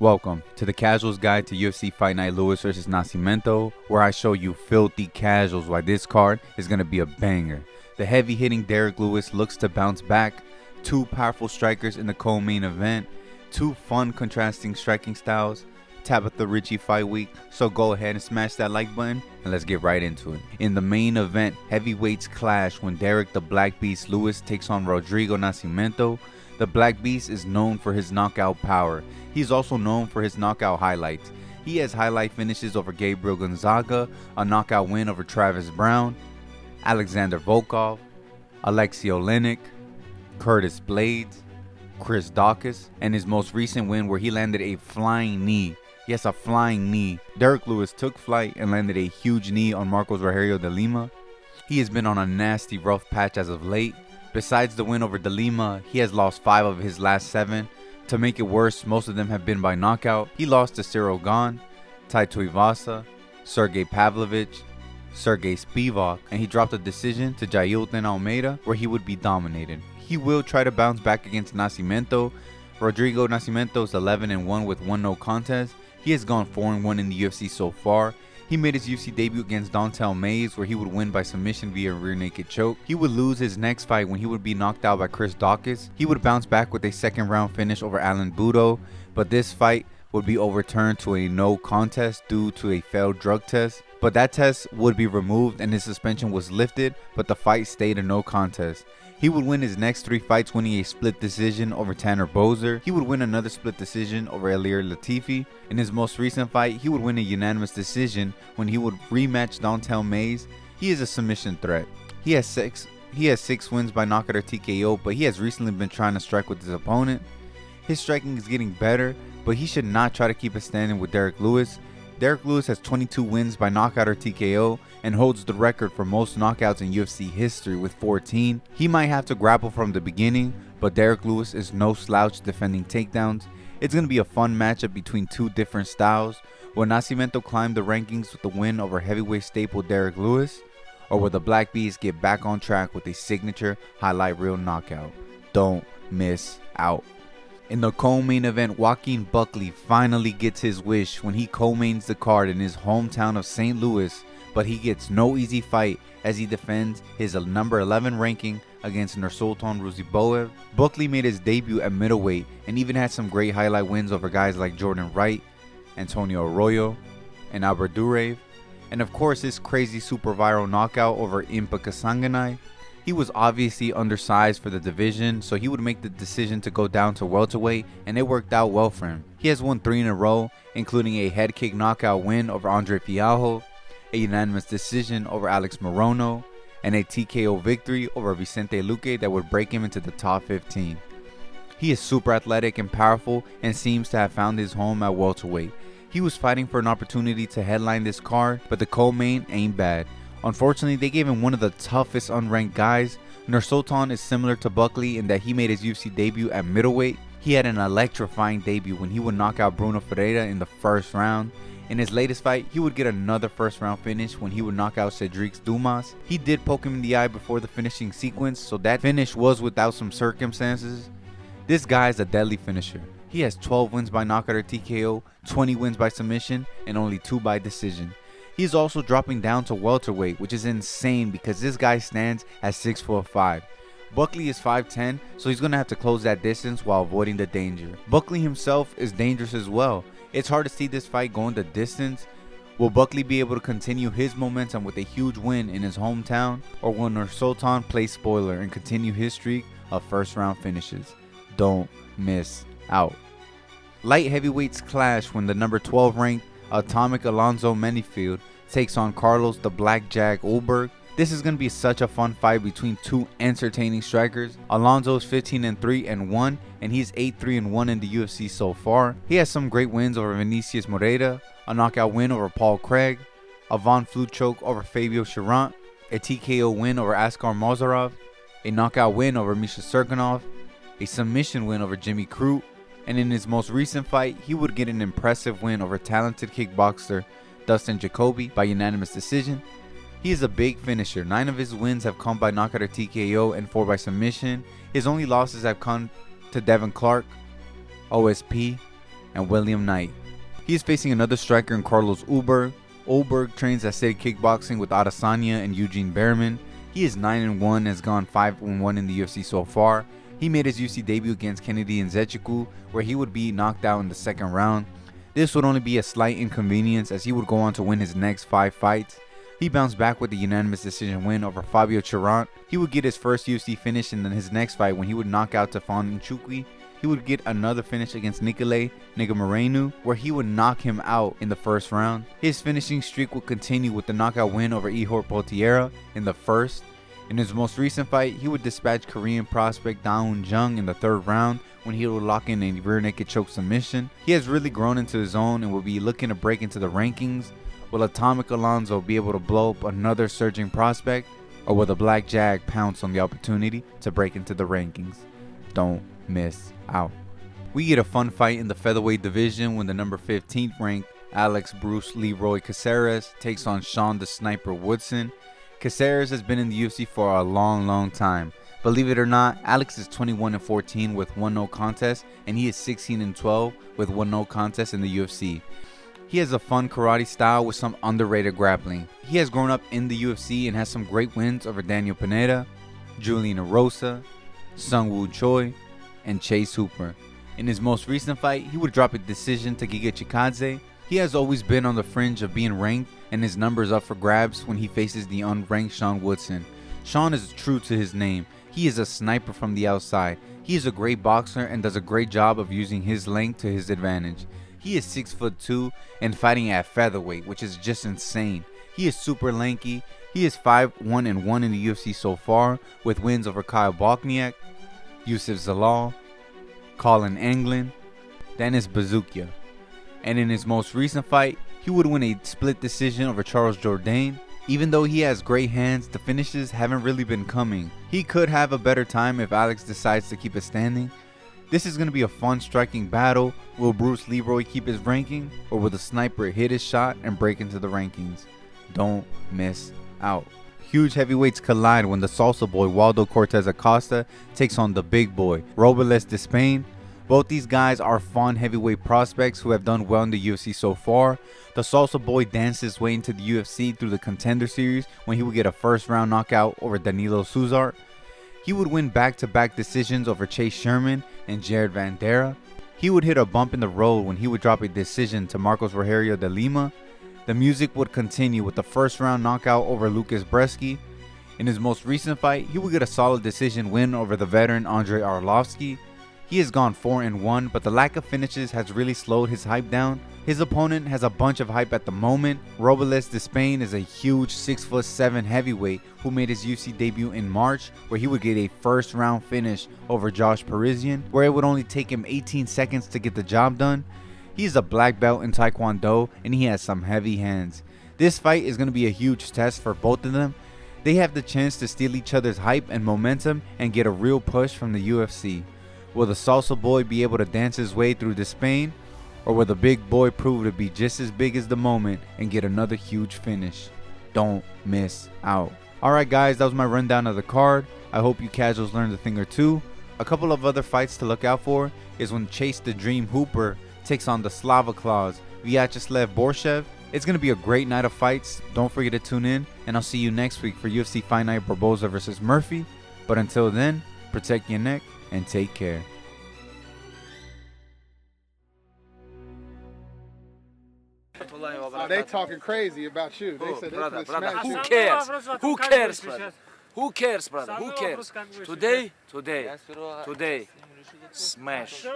Welcome to the Casuals Guide to UFC Fight Night Lewis vs. Nascimento, where I show you filthy casuals why this card is going to be a banger. The heavy-hitting Derrick Lewis looks to bounce back, two powerful strikers in the co-main event, two fun contrasting striking styles, Tabitha Ricci fight week, so go ahead and smash that like button and let's get right into it. In the main event, heavyweights clash when Derrick the Black Beast Lewis takes on Rodrigo Nascimento. The Black Beast is known for his knockout power. He's also known for his knockout highlights. He has highlight finishes over Gabriel Gonzaga, a knockout win over Travis Brown, Alexander Volkov, Alexei Oleinik, Curtis Blades, Chris Daukaus, and his most recent win where he landed a flying knee. Yes, a flying knee. Derrick Lewis took flight and landed a huge knee on Marcos Rogerio de Lima. He has been on a nasty rough patch as of late. Besides the win over de Lima, he has lost 5 of his last 7. To make it worse, most of them have been by knockout. He lost to Cyril Gane, Tai Tuivasa, Sergey Pavlovich, Sergey Spivak, and he dropped a decision to Jailton Almeida where he would be dominated. He will try to bounce back against Nascimento. Rodrigo Nascimento is 11-1 with 1 no contest. He has gone 4-1 in the UFC so far. He made his UFC debut against Dontel Mays where he would win by submission via rear naked choke. He would lose his next fight when he would be knocked out by Chris Daukaus. He would bounce back with a second round finish over Alan Budo, but this fight would be overturned to a no contest due to a failed drug test. But that test would be removed and his suspension was lifted, but the fight stayed a no contest. He would win his next 3 fights, winning a split decision over Tanner Boser. He would win another split decision over Ilir Latifi. In his most recent fight, he would win a unanimous decision when he would rematch Dontel Mays. He is a submission threat. He has 6 wins by knockout or TKO, but he has recently been trying to strike with his opponent. His striking is getting better, but he should not try to keep it standing with Derrick Lewis. Derrick Lewis has 22 wins by knockout or TKO and holds the record for most knockouts in UFC history with 14. He might have to grapple from the beginning, but Derrick Lewis is no slouch defending takedowns. It's going to be a fun matchup between two different styles. Will Nascimento climb the rankings with the win over heavyweight staple Derrick Lewis? Or will the Black Beast get back on track with a signature highlight reel knockout? Don't miss out. In the co-main event, Joaquin Buckley finally gets his wish when he co-mains the card in his hometown of St. Louis, but he gets no easy fight as he defends his number 11 ranking against Nursultan Ruziboev. Buckley made his debut at middleweight and even had some great highlight wins over guys like Jordan Wright, Antonio Arroyo, and Albert Durev, and of course his crazy super viral knockout over Impa Kasanganay. He was obviously undersized for the division, so he would make the decision to go down to welterweight, and it worked out well for him. He has won 3 in a row, including a head kick knockout win over Andre Fialho, a unanimous decision over Alex Morono, and a TKO victory over Vicente Luque that would break him into the top 15. He is super athletic and powerful and seems to have found his home at welterweight. He was fighting for an opportunity to headline this card, but the co-main ain't bad. Unfortunately, they gave him one of the toughest unranked guys. Nursultan is similar to Buckley in that he made his UFC debut at middleweight. He had an electrifying debut when he would knock out Bruno Ferreira in the first round. In his latest fight, he would get another first round finish when he would knock out Cedric Dumas. He did poke him in the eye before the finishing sequence, so that finish was without some circumstances. This guy is a deadly finisher. He has 12 wins by knockout or TKO, 20 wins by submission, and only 2 by decision. He is also dropping down to welterweight, which is insane because this guy stands at 6'5". Buckley is 5'10", so he's going to have to close that distance while avoiding the danger. Buckley himself is dangerous as well. It's hard to see this fight going the distance. Will Buckley be able to continue his momentum with a huge win in his hometown, or will Nursultan play spoiler and continue his streak of first round finishes? Don't miss out. Light heavyweights clash when the number 12 ranked Atomic Alonzo Menifield takes on Carlos the Blackjack Ulberg. This is going to be such a fun fight between two entertaining strikers. Alonzo is 15-3-1 and he's 8-3-1 in the UFC so far. He has some great wins over Vinicius Moreira, a knockout win over Paul Craig, a Von Flue choke over Fabio Cherant, a TKO win over Askar Mozarov, a knockout win over Misha Serkinov, a submission win over Jimmy Crute, and in his most recent fight, he would get an impressive win over talented kickboxer Dustin Jacoby by unanimous decision. He is a big finisher. 9 of his wins have come by knockout or TKO and 4 by submission. His only losses have come to Devin Clark, OSP, and William Knight. He is facing another striker in Carlos Ulberg. Ulberg trains at City Kickboxing with Adesanya and Eugene Behrman. He is 9-1, has gone 5-1 in the UFC so far. He made his UFC debut against Kennedy Nzechukwu, where he would be knocked out in the second round. This would only be a slight inconvenience as he would go on to win his next 5 fights. He bounced back with a unanimous decision win over Fabio Cherant. He would get his first UFC finish in his next fight when he would knock out Tefan Nchukwi. He would get another finish against Nikolay Negumereanu, where he would knock him out in the first round. His finishing streak would continue with the knockout win over Ihor Potieria in the first. In his most recent fight, he would dispatch Korean prospect Daun Jung in the third round when he would lock in a rear naked choke submission. He has really grown into his own and will be looking to break into the rankings. Will Atomic Alonso be able to blow up another surging prospect, or will the Black Jag pounce on the opportunity to break into the rankings? Don't miss out. We get a fun fight in the featherweight division when the number 15th ranked Alex Bruce Leroy Caceres takes on Sean the Sniper Woodson. Caceres has been in the UFC for a long time. Believe it or not, Alex is 21-14 with 1 no contest, and he is 16-12 with 1 no contest in the UFC. He has a fun karate style with some underrated grappling. He has grown up in the UFC and has some great wins over Daniel Pineda, Julian Erosa, Sungwoo Choi, and Chase Hooper. In his most recent fight, he would drop a decision to Giga Chikadze. He has always been on the fringe of being ranked, and his number is up for grabs when he faces the unranked Sean Woodson. Sean is true to his name. He is a sniper from the outside. He is a great boxer and does a great job of using his length to his advantage. He is 6'2" and fighting at featherweight, which is just insane. He is super lanky. He is 5-1-1 in the UFC so far, with wins over Kyle Bochniak, Yusuf Zalal, Colin Anglin, Dennis Bazookia. And in his most recent fight, he would win a split decision over Charles Jourdain. Even though he has great hands, the finishes haven't really been coming. He could have a better time if Alex decides to keep it standing. This is going to be a fun striking battle. Will Bruce Leroy keep his ranking, or will the sniper hit his shot and break into the rankings? Don't miss out. Huge heavyweights collide when the salsa boy Waldo Cortez Acosta takes on the big boy Robles de Spain. Both these guys are fun heavyweight prospects who have done well in the UFC so far. The salsa boy danced his way into the UFC through the Contender Series when he would get a first round knockout over Danilo Suzart. He would win back-to-back decisions over Chase Sherman and Jared Vandera. He would hit a bump in the road when he would drop a decision to Marcos Rogerio de Lima. The music would continue with the first round knockout over Lucas Bresky. In his most recent fight, he would get a solid decision win over the veteran Andrei Arlovsky. He has gone 4-1, but the lack of finishes has really slowed his hype down. His opponent has a bunch of hype at the moment. Robles de Spain is a huge 6'7" heavyweight who made his UFC debut in March, where he would get a first round finish over Josh Parisian, where it would only take him 18 seconds to get the job done. He is a black belt in Taekwondo and he has some heavy hands. This fight is going to be a huge test for both of them. They have the chance to steal each other's hype and momentum and get a real push from the UFC. Will the salsa boy be able to dance his way through the Spain, or will the big boy prove to be just as big as the moment and get another huge finish? Don't miss out. Alright guys, that was my rundown of the card. I hope you casuals learned a thing or two. A couple of other fights to look out for is when Chase the Dream Hooper takes on the Slava Claus Vyacheslav Borshev. It's going to be a great night of fights. Don't forget to tune in, and I'll see you next week for UFC Fight Night Barboza vs. Murphy. But until then, protect your neck and take care. They talking crazy about you. They said brother, they smash who you. cares? Who cares, brother? Who cares, brother? Who cares? Today, smash.